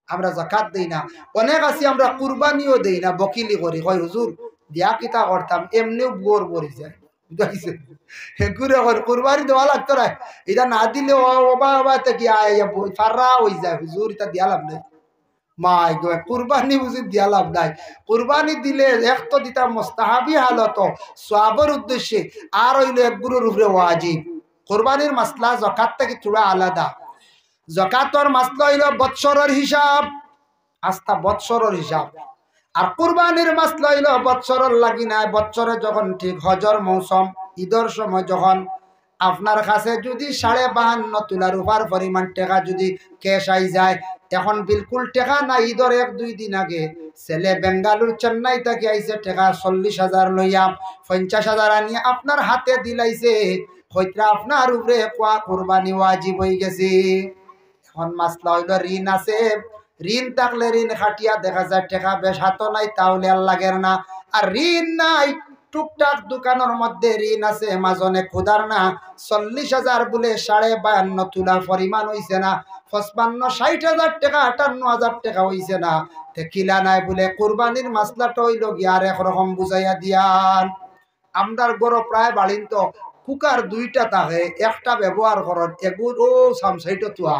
আমরা যাকাত দেই না। অনেক আছি আমরা কুরবানিও দেই না, বকিলি করি, কয় হুজুর দিয়া কিতা করতাম, এমনিও বোর পড়ি যায়, বুঝাইছে? হেগুরে কুরবানি দেওয়া লাগতো না, এটা না দিলে ওবা ওবা থেকে ফাররা হয়ে যায়, হুজুর এটা দিয়া লাভ নাই। মাই গো, কুরবানি বুঝি দিয়া লাভ নাই। কুরবানি দিলে এক তো দিতাম মুস্তাহাবি হালত সওয়াবের উদ্দেশ্যে, আর হইলো এক গুরুর উপরে ওয়াজিব। কুরবানির মাসলা যাকাত থেকে থোড়া আলাদা। যাকাতর মাসলা হইলো বৎসরের হিসাব, আস্থা বৎসরের হিসাব। আর কুরবানির মাসলা হইলো বৎসরের লাগি নাই, বৎসরে যখন ঠিক হজর মৌসুম, ঈদের সময় যখন আপনার কাছে যদি 52.5 তোলার উপর পরিমাণ টাকা যদি ক্যাশ আই যায়, এখন বিলকুল টাকা নাই, ঈদের 1-2 দিন আগে ছেলে বেঙ্গালুর চেন্নাই থেকে আইছে, টাকা 40,000 লইয়া 50,000 আনিয়ে আপনার হাতে দিলাইছে, হইতা আপনার উপরে কুরবানি ওয়াজিব হয়ে গেছে। এখন মাসলা হইলো ঋণ আছে, ঋণ থাকলে ঋণ খাটিয়া দেখা যায় টাকা বেশ হাতও নাই, তাহলে আর লাগের না। আর ঋণ নাই, টুকটাক দোকানের মধ্যে ঋণ আছে, মাজনে খুদার না 40,000 বলে 52.5 তোলার পরিমাণ হইছে না, 55-60,000 টাকা 58,000 টাকা হইছে না, কিলা নাই বলে কুরবানির মাসলাটা হইল গিয়া আর একরকম বুঝাইয়া দিয়ান। আমরার গরো প্রায় বাড়িন তো কুকার 2টা থাকে, একটা ব্যবহার করেন, এগুর ও সামসাইটো তুয়া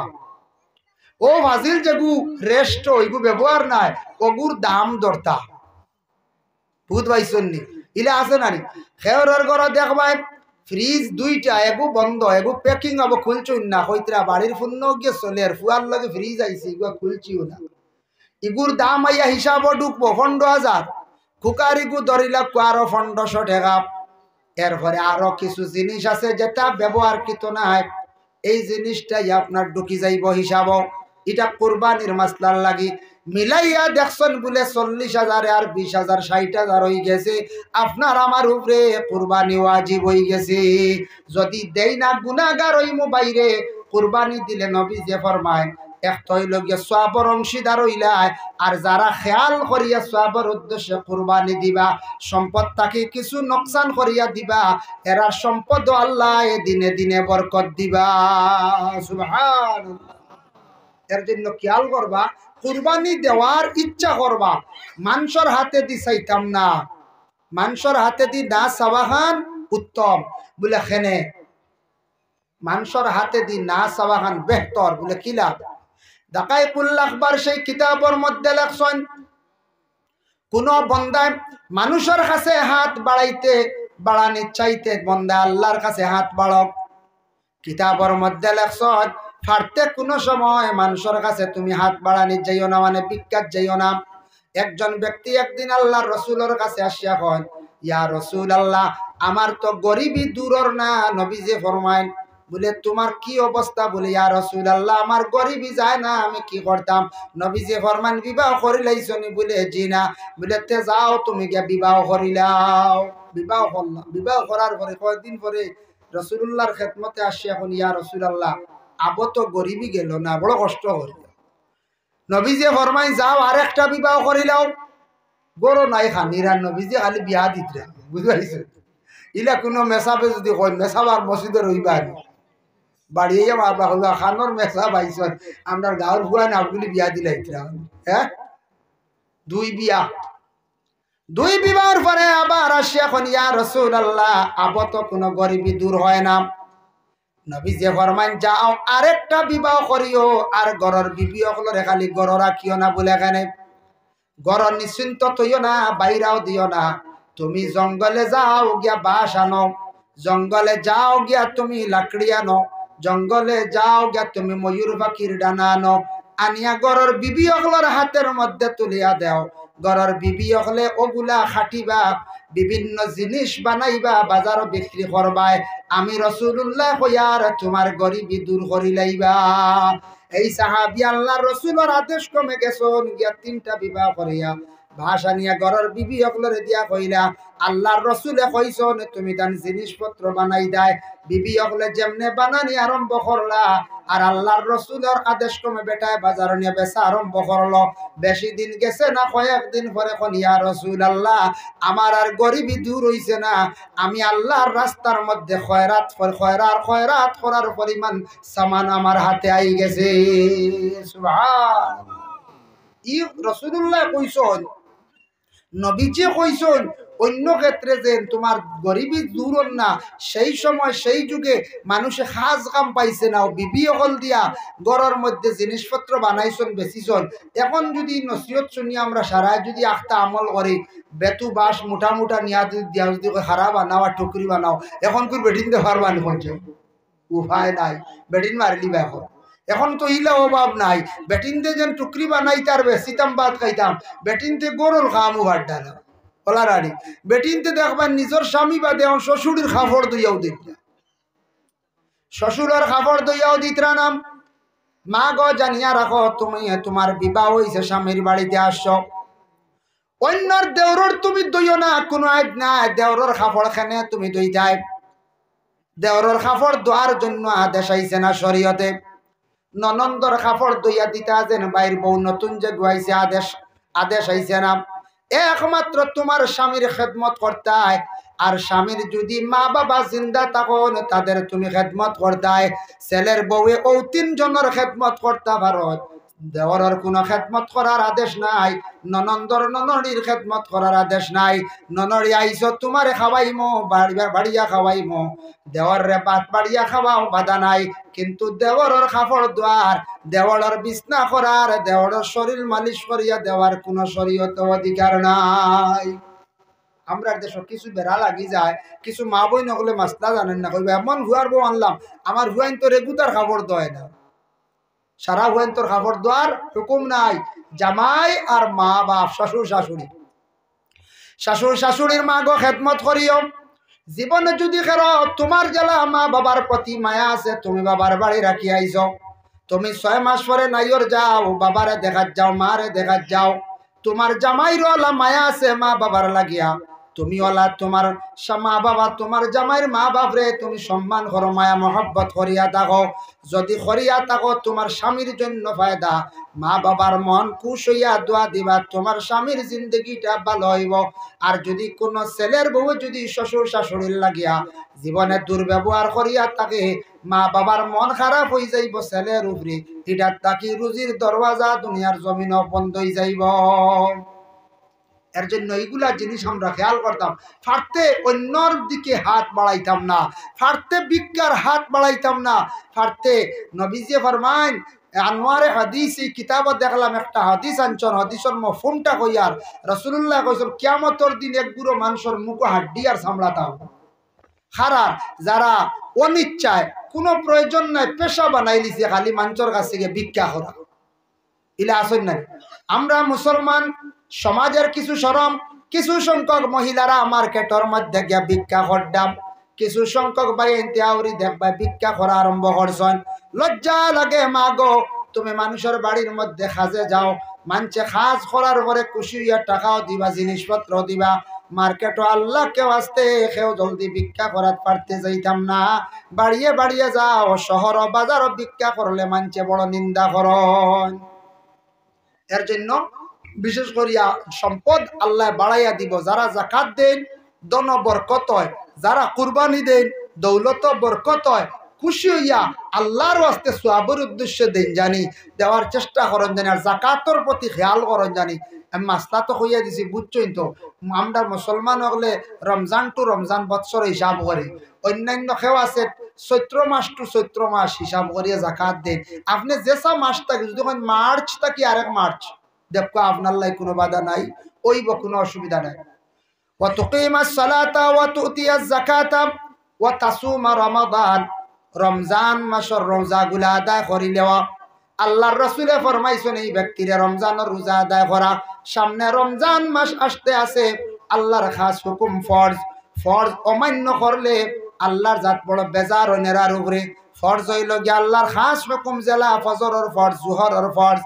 ও ভাজিল যেগু রেস্ট ওইগু ব্যবহার নাই, ওগুর দাম দরতা ভূত পাইছন্নি ইলে আছে নানি। খেয়রের ঘরে দেখবাই ফ্রিজ 2টা, এগু বন্ধ, এগু প্যাকিং হব, খুলছুন না, হইতরা বাড়ির শূন্য গিয়ে চলে আর ফুয়ার লগে ফ্রিজ আইছে, এগুলো খুলছিও না। ইগুর দাম আইয়া হিসাব ঢুকবো 15,000, কুকার ইগু ধরিলা আরো 1500 টাকা। এরপরে আরো কিছু জিনিস আছে যেটা ব্যবহার কৃত নাই, এই জিনিসটাই আপনার ঢুকি যাইব হিসাব। এটা কুরবানির মাসলার লাগি মিলাইয়া দেখছেন বলে 40,000 আর 20,000 60,000 হয়ে গেছে, আপনার আমার উপরে কুরবানি ওয়াজিব হয়ে গেছে। যদি দেই না গুনাহগার হইমু বাইরে। কুরবানি দিলে নবী যে ফরমায়, এক তৈল গিয়ে সওয়াবের অংশীদার হইলাই, আর যারা খেয়াল করিয়া সওয়াবের উদ্দেশ্যে কুরবানি দিবা, সম্পদ তাকে কিছু নোকসান করিয়া দিবা, এরা সম্পদ আল্লাহ দিনে দিনে বরকত দিবা। সুবহানাল্লাহ। এর জন্য খেয়াল করবা, কুরবানি দেওয়ার ইচ্ছা করবা, মানুষের হাতে দি চাইতাম না, মানুষের হাতে দি না চাওয়াখান উত্তম বলে খেনে, মানুষের হাতে দি না চাওয়াখান বেহতর বলে কি লাভ। দাকাইকুল আখবার সেই কিতাবের মধ্যে লেখছেন, কোন বন্দায় মানুষের কাছে হাত বাড়ানি চাইতে বন্দা আল্লাহর কাছে হাত বাড়ক। কিতাবের মধ্যে লেখছেন, ফারতে কোনো সময় মানুষের কাছে তুমি হাত বাড়ানি যাইও না, মানে বিখ্যাত যাইও না। একজন ব্যক্তি একদিন আল্লাহর রসুলের কাছে আসিয়া কয়, ইয়া রসুল আল্লাহ, আমার তো গরিবি দূরর না। নবীজি ফরমাইন বলে তোমার কি অবস্থা? বলে ইয়া রাসূল আল্লাহ, আমার গরিবি যায় না, আমি কি করতাম? নবীজি ফরমান বিবাহ করিলাইছনি? বলে জি না। বলে তে যাও তুমি গিয়া বিবাহ করিলাও। বিবাহ করলাম। বিবাহ করার পরে কয়েকদিন পরে রাসূলুল্লাহর খেদমতে আসি, এখন ইয়া রাসূল আল্লাহ, আবো তো গরিবি গেল না, বড় কষ্ট হইল। নবীজি ফরমাই যাও আরেকটা বিবাহ করিলাও। গরো নাই খানিরা, নবীজি খালি বিয়া দিতে বুঝতে পারছে। ইলা কোনো মেসাবে যদি কয় মেসাবার মসজিদে রইবা বাড়িয়ে মারবা হইবা খানোর মেসা পাইছ, আমরা গাঁর হুয়া নাগুলি বিয়া দিলাইছিলাম। হ্যাঁ, দুই বিবাহর পরে আবার আসি, এখন ইয়া রাসূলুল্লাহ, আবো তো কোনো গরিবি দূর হয় না। নবীজি ফরমান যাও আরেকটা বিবাহ করিও, আর ঘরের বিবি হকলরে খালি ঘর রাখিও না বলে, এখানে ঘর নিশ্চিন্ত তৈও না, বাইরাও দিও না। তুমি জঙ্গলে যাও গিয়া বাঁশ আনো, জঙ্গলে যাও গিয়া তুমি লাকড়ি আনো, জঙ্গলে যাও গিয়া তুমি ময়ূর পাখির ডানা আনো, আনিয়া ঘরের বিবি হকলর হাতের মধ্যে তুলিয়া দেও। ঘরের বিবি হকলে ওগুলা খাটিবা, বিভিন্ন জিনিস বানাইবা, বাজার বিক্রি করবাই। আমি রাসূলুল্লাহ কইয়ার তোমার গরিবি দূর করিলাইবা। এই সাহাবী আল্লাহ রসুলের আদেশ কমে গেছন, গিয়া 3টা বিবাহ করিয়া ভাষা নিয়ে ঘরের বিবি হকলরে দিয়া কইলা, আল্লাহর রসুলে কইছন তুমি তান জিনিসপত্র বানাই দেয়। বিবি হকলে যেমনে বানানি আরম্ভ করলা, আর আল্লাহর রসুলের আদেশ কমে বেটায় বাজার নিয়ে বেচা আরম্ভ করলো। বেশি দিন গেছে না, কয়েকদিন পরে কোন ইয়া রাসূল আল্লাহ, আমার আর গরিবি দূর হইছে না, আমি আল্লাহর রাস্তার মধ্যে খয়রাত করার পরিমাণ সামান আমার হাতে আই গেছে। সুবহানাল্লাহ। ই রাসূলুল্লাহ কইছেন, নবীজি কইছেন অন্য ক্ষেত্রে যে তোমার গরিবী দূর না, সেই সময় সেই যুগে মানুষে খাস কাম পাইছে না, বিবি হল দিয়া গড়ের মধ্যে জিনিসপত্র বানাইছেন বেচিছেন। এখন যদি নসিহত শুনি আমরা সারা যদি আখটা আমল করি, বেতু বাস মোটা মোটা নিয়া দিয়া যদি হারা বানাও আর টুকরি বানাও, এখন কি বেটিন দেওয়ার বান করছে? উপায় নাই, বেটিন মারলি বা এখন তো ইলা অভাব নাই। বেটিনতে যেন টুকরি বানাইতার বেচিতাম বাদ খাইতাম, বেটিনতে গরুর খাম উভার ডালা ওলারানি। বেটিনতে দেখবার নিজের স্বামী বা দেহ শ্বশুরের খাফড় দইয়াও দিত না, শ্বশুরের খাফড় দইয়াও দিতরা নাম। মা গো জানিয়া রাখো, তুমি তোমার বিবাহ হইছে, স্বামীর বাড়িতে আসছো, অন্যর দেওরর তুমি দইও না, কোনো আইব না। দেওরর খাফড় খানে তুমি দই যায়, দেওরর খাফড় দোয়ার জন্য আদেশ আইছে না শরীয়তে। ননন্দর খাফড় দইয়া দিতা যেন বাইর বউ নতুন যে গুয়াইছে আদেশ আইছে না। একমাত্র তোমার স্বামীর খেদমত করতায়, আর স্বামীর যদি মা বাবা জিন্দা তখন তাদের তুমি খেদমত করতায়। ছেলের বউয়ে ও 3 জনের খেদমত করতে পারো, দেওয়ার কোনো খেদমত করার আদেশ নাই, ননন্দর ননড়ির খেদমত করার আদেশ নাই। ননড়ি আইছো তোমারে খাওয়াইমো, বাড়িয়া খাওয়াইমো, দেওয়ার রে ভাত বাড়িয়া খাওয়াও বাধা নাই, কিন্তু দেওয়ার খাফড় দোয়ার, দেওয়ার বিছনা করার, দেওয়ার শরীর মালিশ করিয়া দেওয়ার কোনো শরীয়ত অধিকার নাই। আমরা দেশ কিছু বেড়া লাগি যায়, কিছু মা বই নকলে মাসলা জানেন না, কইবে এমন হুয়ার বউ আনলাম, আমার হুয়াইন তো রেগুতার খাবার দেয় না, সারা হুয়াইন তোর খাবার দেওয়ার হুকুম নাই। জামাই আর মা বাপ, শ্বশুর শাশুড়ি, শাশুর শাশুড়ির মা গো খেদমত করিও। জীবনে যদি খেরো তোমার জেলা মা বাবার প্রতি মায়া আছে, তুমি বাবার বাড়ি রাখি আইছ, তুমি 6 মাস পরে নাইর যাও, বাবারে দেখাত যাও, মারে দেখাত যাও, তোমার জামাইর ওলা মায়া আছে মা বাবার লাগিয়া, তুমি ওলা তোমার মা বাবা, তোমার জামাইর মা বাপরে তুমি সম্মান করো, মায়া মহব্বত করিয়া থাকো। যদি করিয়া থাকো তোমার স্বামীর জন্য ফায়দা, মা বাবার মন খুশ হইয়া দোয়া দিবা, তোমার স্বামীর জিন্দগিটা ভালো হইব। আর যদি কোনো ছেলের বউ যদি শ্বশুর শাশুড়ির লাগিয়া জীবনে দুর্ব্যবহার করিয়া থাকে, মা বাবার মন খারাপ হয়ে যাইব ছেলের উপরে, এটা তাকি রুজির দরওয়াজা দুনিয়ার জমিন বন্ধ হয়ে যাইব। এর জন্য এইগুলা জিনিস আমরা খেয়াল করতাম, ফারতে অন্যর দিকে হাত বাড়াইতাম না, ফারতে ভিক্ষার হাত বাড়াইতাম না, ফারতে নবীজি ফরমান আনোয়ারে হাদিস এই কিতাবত দেখলাম একটা হাদিস আনছন, হাদিসের মফহুমটা কইয়ার রাসূলুল্লাহ কইছেন কিয়ামতের দিন এক গুরু মানুষের মুখ হাড্ডি আর চামড়াটা খারাপ, যারা অনিচ্ছায় কোনো প্রয়োজন নাই পেশা বানাই লিছে খালি মানুষের কাছ থেকে ভিক্ষা করা, ইলা আসেন না। আমরা মুসলমান সমাজের কিছু শরম, কিছু সংখ্যক মহিলারা মার্কেটের মধ্যে গিয়া ভিক্ষা করতাম, কিছু সংখ্যক ভাই আউরি দেখবা ভিক্ষা করা আরম্ভ করছেন। লজ্জা লাগে মা গো, তুমি মানুষের বাড়ির মধ্যে খাজে যাও, মানছে খাজ করার পরে খুশি হইয়া টাকাও দিবা, জিনিসপত্র দিবা, মার্কেটও আল্লাহ কেউ আসতে কেউ জলদি ভিক্ষা করার পারতে যাইতাম না, বাড়িয়ে বাড়িয়ে যাও, শহর বাজারও ভিক্ষা করলে মানছে বড় নিন্দা করন। এর জন্য বিশেষ করিয়া সম্পদ আল্লাহ বাড়াইয়া দিব, যারা যাকাত দেন ধন বরকত হয়, যারা কুরবানি দেন দৌলত বরকত হয়, খুশি হইয়া আল্লাহর ওয়াস্তে সওয়াবের উদ্দেশ্যে দেন জানি, দেওয়ার চেষ্টা করেন জানি, আর যাকাতের প্রতি খেয়াল করেন জানি। আমি মাসলা তো হইয়া দিছি, বুঝছই তো, আমরা মুসলমান হলে রমজান টু রমজান বৎসর হিসাব করি, অন্যান্য কেউ আছে চৈত্র মাস টু চৈত্র মাস হিসাব করিয়া যাকাত দেন। আপনি যেসা মাস থাকে, যদি মার্চ থাকি আরেক মার্চ দেখো আপনার লাই কোনো বাধা নাই, ওইব কোনো অসুবিধা নাই। ওয়া তুকিমাস সালাতা ওয়া তুতিয়াজ যাকাতা ওয়া তাসুমা রমাদান, রমজান মাসের রোজাগুলা আদায় করি নেওয়া। আল্লাহর রাসূলে ফরমাইছেন এই ব্যক্তিরা রমজানের রোজা আদায় করা। সামনে রমজান মাস আসতে আছে, আল্লাহর খাস হুকুম ফরজ, ফরজ অমান্য করলে আল্লাহর জাত বড় বেজার নেরার উপরে। ফরজ হইল গিয়ে আল্লাহর খাস হুকুম, জেলা ফজরের ফরজ, জোহরের ফরজ,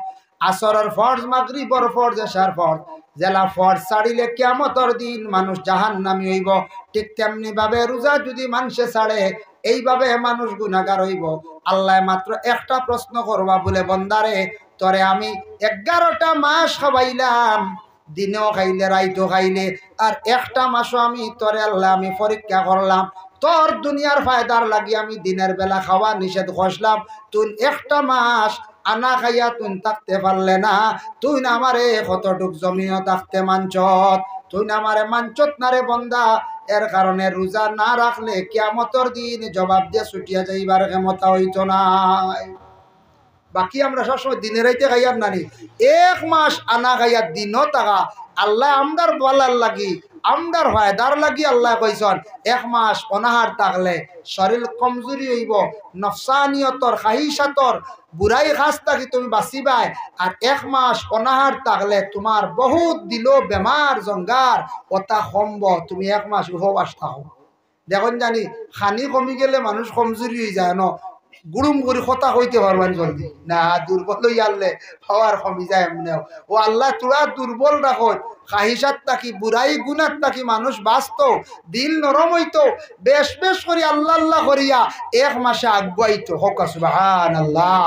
আসরের ফরজ, মাগরিবের ফরজ, এশার ফরজ। জেলা ফরজ ছাড়িলে কিয়ামতের দিন মানুষ জাহান্নামী হইব। ঠিক তেমনি ভাবে রোজা যদি মানুষে ছাড়ে, এইভাবে মানুষ গুনাহগার হইব। আল্লাহ মাত্র একটা প্রশ্ন করবা, বলে বন্দারে তরে আমি 11টা মাস খাওয়াইলাম, দিনেও খাইলে রাইতো খাইলে, আর একটা মাসও আমি তরে আল্লাহ আমি পরীক্ষা করলাম, তোর দুনিয়ার ফায়দার লাগি আমি দিনের বেলা খাওয়া নিষেধ করলাম, তুই একটা মাস আনা খাইয়া তুই থাকতে পারলে না, তুই না আমারে কতটুক জমিও থাকতে মানচত, তুই না আমারে মানচত না রে বন্দা। এর কারণে রোজা না রাখলে কিয়ামতের দিন জবাব দিয়ে ছুটিয়া যাইবার ক্ষমতা হইতো নাই। বাকি আমরা সবসময় দিনে রাইতে খাইয়ার নানি, 1 মাস আনা খাইয়ার দিনও টাকা আল্লাহ আমদার বলার লাগি, আমদার ফায়দার লাগি আল্লাহ কইসন 1 মাস অনাহার থাকলে শরীর কমজোরি হইব, নফসানিয়তর খাহিসাতর বুড়াই খাস থাকি তুমি বাঁচিবাই। আর 1 মাস অনাহার থাকলে তোমার বহুত দিল বেমার জঙ্গার ওটা কমব, তুমি 1 মাস উপবাস থাকো। দেখুন জানি খানি কমি গেলে মানুষ কমজোরি হয়ে যায় ন, গুড়ুম করে কথা কইতে পারবেন জলদি না, দুর্বল হইয়ালে হওয়ার কমি যায় এমনি। ও আল্লাহ তোরা দুর্বল রাখো, খাহিসাত থাকি বুড়াই গুণাত থাকি মানুষ বাঁচত, দিল নরম হইতো, বেশ বেশ করি আল্লাহ আল্লাহ করিয়া 1 মাসে আগুয়াইতো। হক সুবহানাল্লাহ।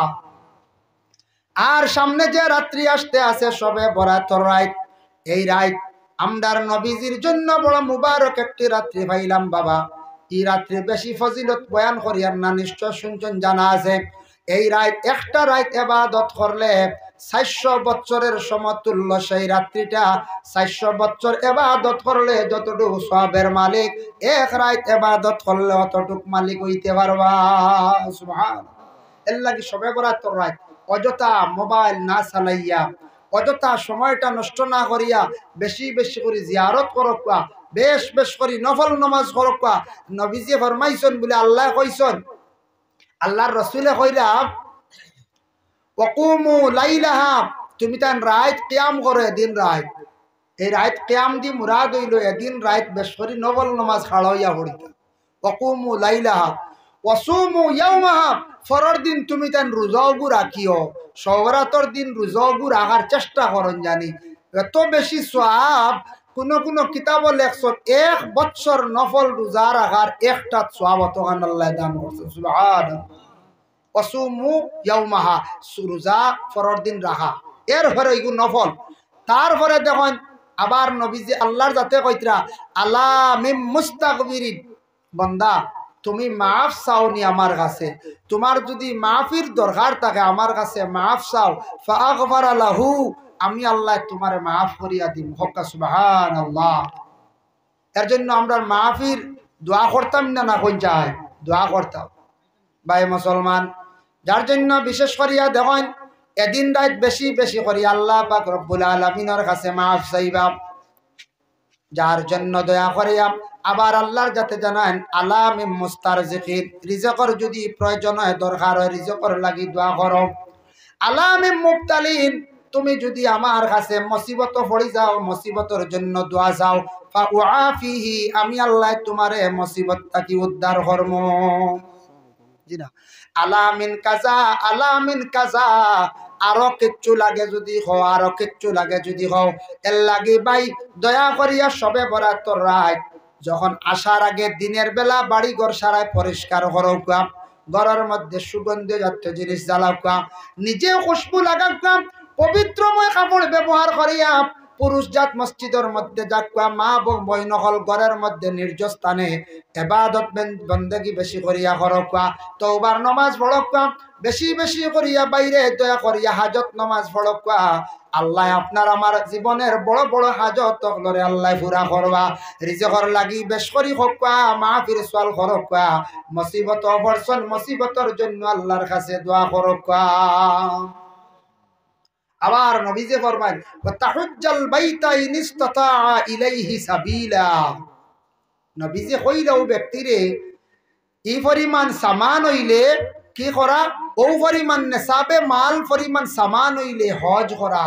আর সামনে যে রাত্রি আসতে আছে সবে বরাতর রাত, এই রাত আমদার নবীজির জন্য বড় মুবারক একটি রাত্রি পাইলাম বাবা। এই রাত্রে বেশি ফজিলত বয়ান করিয়ার না, নিশ্চয় শুনছেন জানা আছে। এই রাত একটা রাত ইবাদত করলে 400 বছরের সমতুল্য সেই রাত্রিটা। 400 বছর ইবাদত করলে যতটুকু সওয়াবের মালিক, এক রাত ইবাদত করলে অতটুকু মালিক হইতে পারবা। সুবহানাল্লাহ। এর লাগি সবে বরাতর রাত অযথা মোবাইল না চালাইয়া, অযথা সময়টা নষ্ট না করিয়া বেশি বেশি করে জিয়ারত করক, বেশ বেশ করি নফল নামাজ করক। নবীজি ফরমাইছেন বলে আল্লাহ কইছেন, আল্লাহর রাসূলে কইরা ওয়াকুমু লাইলাহা, তুমি তান রাত কিয়াম করে দিন রাত। এই রাত কিয়াম দি মুরাদ হইল এদিন রাত বেশ করি নফল নামাজ খাড়াইয়া পড়িতা। ওয়াকুমু লাইলাহা ওয়াসুমু ইয়াওমাহা, ফরর দিন তুমি তান রোজাও রাখিও, সওরাতর দিন রোজাও রাখার চেষ্টা করন। জানি এত বেশি সওয়াব কোন কোন কিতাব লেখছ 1 বছর নফল রোজা রাখার একটা সওয়াব তখন আল্লাহ দান করছে। সুবহানাল্লাহ। ওয়াসুমু ইয়াওমাহা, রোজা ফরর দিন রাখা, এরপরে এগুলো নফল। তারপরে দেখুন আবার নবীজি আল্লাহর যাতে কইতরা আলা মিম মুস্তাগফিরিন, বান্দা তুমি মাফ চাওনি আমার কাছে, তোমার যদি মাফির দরকার থাকে আমার কাছে মাফ চাও, ফাগফারা লাহু, আমি আল্লাহ তোমারে মাফ করিয়া দিম। হক সুবহানাল্লাহ। এর জন্য আমরা মাফির দোয়া করতাম না, না কোন যায় দোয়া করতাম ভাই মুসলমান। যার জন্য বিশেষ করিয়া দেখেন এদিন রাত বেশি বেশি করি আল্লাহ পাক রব্বুল আলামিনের কাছে মাফ চাইবা। যার জন্য দয়া করিয়া আবার আল্লাহর যাতে জানান আলামিম মুস্তারজিকিন, রিজকের যদি প্রয়োজন হয় দরকার হয় রিজকের লাগি দোয়া করো। আলামিম মুবতালিন, তুমি যদি আমার কাছে মুসিবত পড়ি যাও মুসিবতের জন্য দোয়া যাও, ফাউআফিহি, আমি আল্লাহ তোমারে মুসিবত থেকে উদ্ধার করব। জি না, আলামিন কাজা আলামিন কাজা, আরো কিচ্ছু লাগে যদি হও, আরো কিচ্ছু লাগে যদি হও, এর লাগে ভাই দয়া করিয়া সবে বরাতর রাত যখন আসার আগে দিনের বেলা বাড়ি ঘর সারায় পরিষ্কার করৌকা, ঘরের মধ্যে সুগন্ধি জাতীয় জিনিস জ্বালাওকা, নিজেও খুশবু লাগাওকা, পবিত্রময় কাপড় ব্যবহার করিয়া পুরুষ জাত মসজিদের মধ্যে যাকা, মা বই নকল ঘরের মধ্যে নির্জন স্থানে ইবাদত বন্দেগী বেশি করিয়া করকা, তওবার নামাজ পড়কা, বেশি বেশি করিয়া বাইরে দয়া করিয়া হাজত নামাজ পড়কা। আল্লাহ আপনার আমার জীবনের বড় বড় হাজত তকলরে আল্লাহ পুরা করবা। রিজকের লাগি বেশ করি হকা, মাহফিল সওয়াল করকা, মুসিবত অবর্ষণ মুসিবতের জন্য আল্লাহর কাছে দোয়া করকা। আবার নবীজি ফরমান তাহুজ্জাল বাইতা ইন ইসতাতা ইলাইহি সাবিলা, নবীজি কইলেও ব্যক্তিরে এই পরিমাণ সামান হইলে কি করা, ও পরিমাণ নেশাবে মাল পরিমাণ সামান হইলে হজ করা।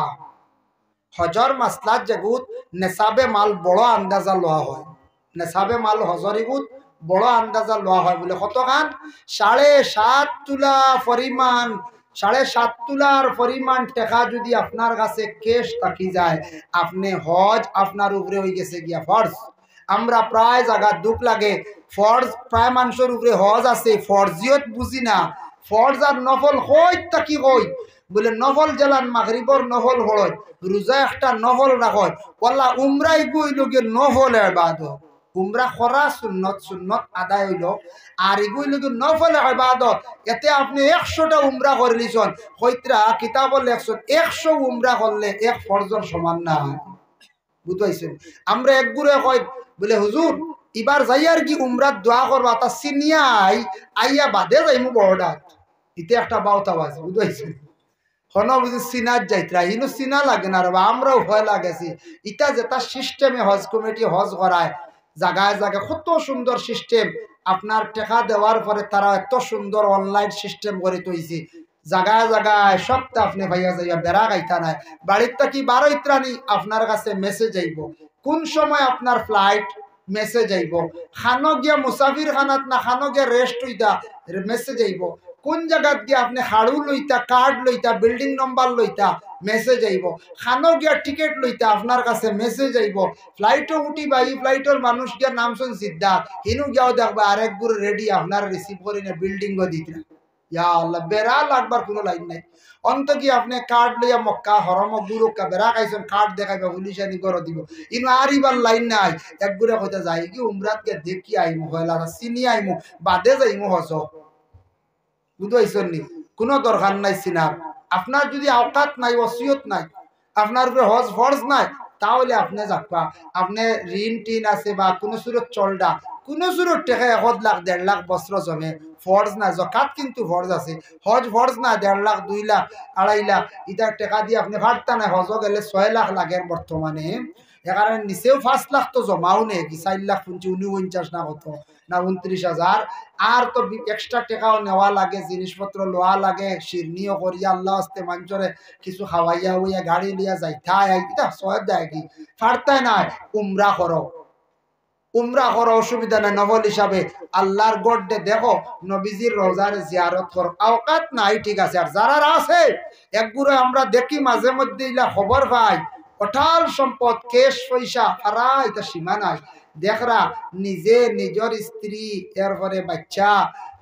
হজর মাসলাত যেগুত নেশাবে মাল বড় আন্দাজা লওয়া হয়, নেশাবে মাল হজর এগুত বড় আন্দাজা লওয়া হয় বলে কতখান 7.5 তোলা পরিমাণ, 7.5 তোলার পরিমাণ টাকা যদি আপনার কাছে কেশ থাকি যায়, আপনি হজ আপনার উপরে হয়ে গেছে গিয়া ফরজ। আমরা প্রায় জায়গা দুঃখ লাগে, ফরজ প্রায় মানুষের উপরে হজ আছে, ফরজিয়ত বুঝি না। ফরজ আর নফল হই তাকি হই বলে, নফল জেলান মাগরিবর নফল হড়য়, রোজা একটা নফল রাখয়, ওয়াল্লাহ উমরাই গই লোকে নফল ইবাদত, উমরা করা সুন্নত, সুন্নত আদায় হইল। আর এগুলো কিন্তু নফল ইবাদত। এতে আপনি 100টা উমরা করে লিছন, হইতরা কিতাব লেখছেন 100 উমরা করলে এক ফরজর সমান না। বুঝাইছেন? আমরা একগুড়ে কই বলে হুজুর এবার যাই আর কি উমরাত দোয়া করবা, তা সিনিয়াই আইয়া বাদে যাইমু বড়ডাত, ইতে একটা বাউতা আছে। বুঝাইছেন? হন বুঝি সিনার যাইতরা ইনু সিনা লাগে না, আমরাও ভয় লাগেছি। ইটা যেটা সিস্টেমে হজ কমিটি হজ করায় জায়গায় জায়গায় কত সুন্দর সিস্টেম। আপনার টাকা দেওয়ার পরে তারা এত সুন্দর অনলাইন সিস্টেম করে তৈছি, জায়গায় জায়গায় সপ্তাহ আপনি ভাইয়া যাইয়া বেড়া গাইতা নাই, বাড়ির থাকি 12 ইত্রানি আপনার কাছে মেসেজ আইব, কোন সময় আপনার ফ্লাইট মেসেজ আইব, খানো গিয়া মুসাফির খানাত না খানো গিয়া রেস্ট হইতা মেসেজ আইব, কোন জায়গাত গিয়া আপনি হাড়ু লইতা, কার্ড লইতা, বিল্ডিং নম্বর লইতা মেসেজ আইব, খানো গিয়া টিকিট লইতা আপনার কাছে মেসেজ আইব, ফ্লাইটও উঠিবা, এই ফ্লাইটের মানুষ গিয়া নামছেন সিদ্ধার্থ, হিনু গিয়াও দেখবা আরেক গুরু রেডি আপনার রিসিভ করি না বিল্ডিংও দিতে। ইয়া আল্লাহ, বেড়া লাগবার কোনো লাইন নাই। অন্ত কি আপনি কার্ড লইয়া মক্কা হরম গুরুকা বেড়া খাইছেন, কার্ড দেখাইবা পুলিশানি করে দিব, ইনু আর ইবার লাইন নাই। এক গুড়ে কইতা যাই কি উমরাত কে দেখি আইমু, হইলা চিনি আইমু, বাদে যাইমু হজ। বুঝাইছেন নি? কোনো দরকার নাই চিনার। আপনার যদি আওকাত নাই, ওসিয়ত নাই, আপনার উপরে হজ ফরজ নাই, তাহলে আপনি যাবা। আপনি ঋণ টিন আছে বা কোনো সুরত চলডা, কোনো সুরত টেকা 1 লাখ 1.5 লাখ বস্ত্র জমে, ফরজ না। জকাত কিন্তু ফরজ আছে, হজ ফরজ না। 1.5 লাখ 2 লাখ 2.5 লাখ ইটার টাকা দিয়ে আপনি ফাটতা না। হজ গেলে 6 লাখ লাগের বর্তমানে, এখানে নিচেও 5 লাখ তো জমাও নেই কি, 4 লাখ 49 না কত না 29,000। আর তো এক্সট্রা টাকাও নেওয়া লাগে, জিনিসপত্র লোয়া লাগে, শিরনিও করিয়া আল্লাহ আস্তে মঞ্চরে কিছু খাওয়াইয়া হইয়া গাড়ি লিয়া যাইতাই আইতা সহায় দেয় কি ফাড়তাই না। উমরা করো, উমরা করো, অসুবিধা নাই। নফল হিসাবে আল্লাহর গড্ডে দেখো, নবীজির রোজার জিয়ারত করো। আওকাত নাই ঠিক আছে, আর যারা আছে একগুলো আমরা দেখি মাঝে মধ্যে ইলা খবর পাই, অটাল সম্পদ, কেশ পয়সা ফারা, এটা সীমা নাই। দেখরা নিজে নিজের স্ত্রী এরপরে বাচ্চা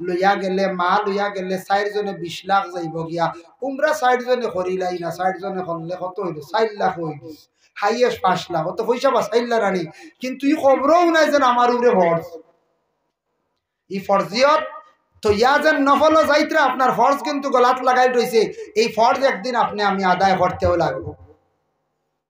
লইয়া গেলে, মা লইয়া গেলে 4 জনে 20 লাখ যাইব গিয়া। উমরা 60 জনে করিলাই না, 60 জনে করলে কত হইল? 4 লাখ হইল, হাইয়েস্ট 5 লাখ। অত পয়সা বাঁচাইলা রানি, কিন্তু ই খবরও নাই যেন আমার উপরে ফরজ। ই ফরজিয়ত তো ইয়া যেন নফল যাইতরা, আপনার ফরজ কিন্তু গলাত লাগাই রয়েছে। এই ফরজ একদিন আপনি আমি আদায় করতেও লাগবো।